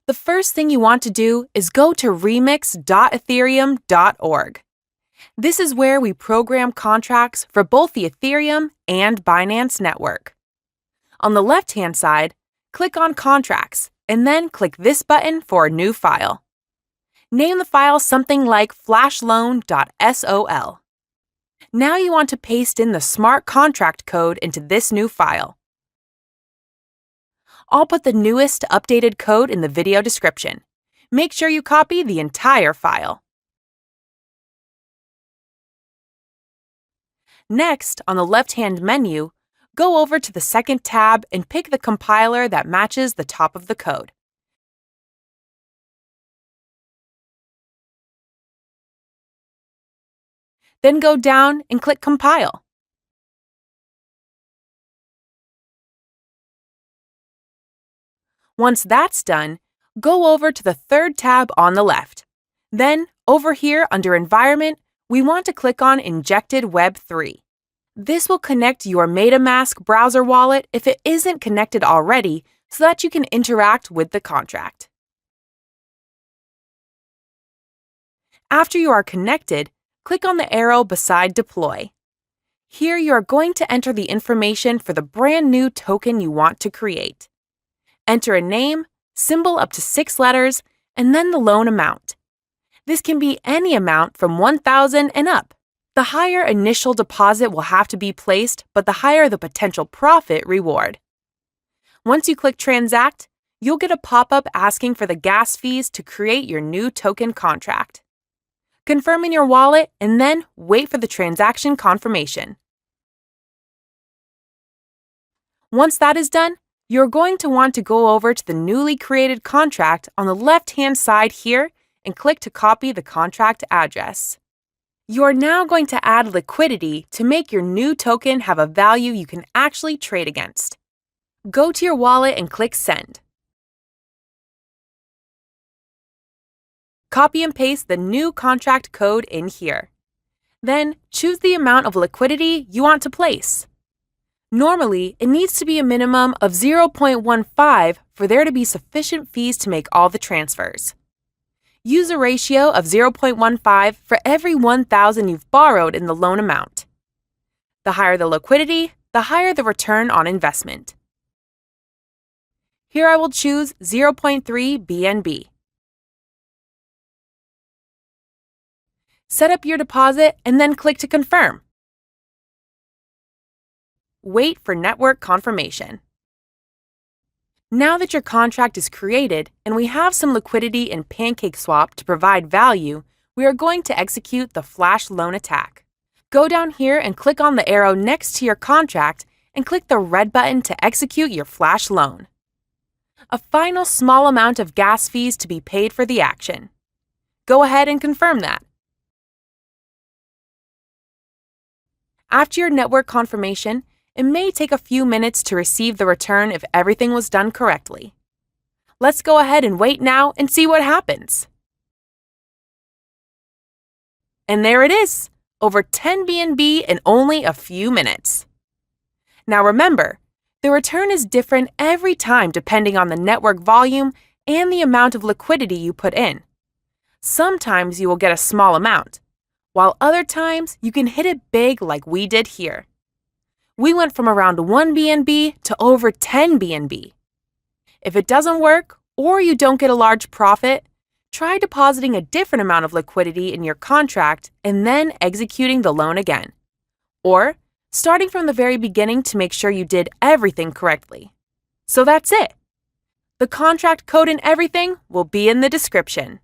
The first thing you want to do is go to remix.ethereum.org. This is where we program contracts for both the Ethereum and Binance network. On the left-hand side, click on Contracts and then click this button for a new file. Name the file something like flashloan.sol. Now you want to paste in the smart contract code into this new file. I'll put the newest updated code in the video description. Make sure you copy the entire file. Next, on the left-hand menu, go over to the second tab and pick the compiler that matches the top of the code. Then go down and click Compile. Once that's done, go over to the third tab on the left. Then, over here under Environment, we want to click on Injected Web 3. This will connect your Metamask browser wallet if it isn't connected already so that you can interact with the contract. After you are connected, click on the arrow beside Deploy. Here you are going to enter the information for the brand new token you want to create. Enter a name, symbol up to 6 letters, and then the loan amount. This can be any amount from $1,000 and up. The higher initial deposit will have to be placed, but the higher the potential profit reward. Once you click Transact, you'll get a pop-up asking for the gas fees to create your new token contract. Confirm in your wallet and then wait for the transaction confirmation. Once that is done, you're going to want to go over to the newly created contract on the left-hand side here and click to copy the contract address. You are now going to add liquidity to make your new token have a value you can actually trade against. Go to your wallet and click Send. Copy and paste the new contract code in here. Then choose the amount of liquidity you want to place. Normally, it needs to be a minimum of 0.15 for there to be sufficient fees to make all the transfers. Use a ratio of 0.15 for every $1,000 you've borrowed in the loan amount. The higher the liquidity, the higher the return on investment. Here I will choose 0.3 BNB. Set up your deposit and then click to confirm. Wait for network confirmation. Now that your contract is created and we have some liquidity in PancakeSwap to provide value, we are going to execute the Flash Loan attack. Go down here and click on the arrow next to your contract and click the red button to execute your Flash Loan. A final small amount of gas fees to be paid for the action. Go ahead and confirm that. After your network confirmation, it may take a few minutes to receive the return if everything was done correctly. Let's go ahead and wait now and see what happens. And there it is, over 10 BNB in only a few minutes. Now remember, the return is different every time depending on the network volume and the amount of liquidity you put in. Sometimes you will get a small amount, while other times you can hit it big like we did here. We went from around 1 BNB to over 10 BNB. If it doesn't work or you don't get a large profit, try depositing a different amount of liquidity in your contract and then executing the loan again. Or starting from the very beginning to make sure you did everything correctly. So that's it. The contract code and everything will be in the description.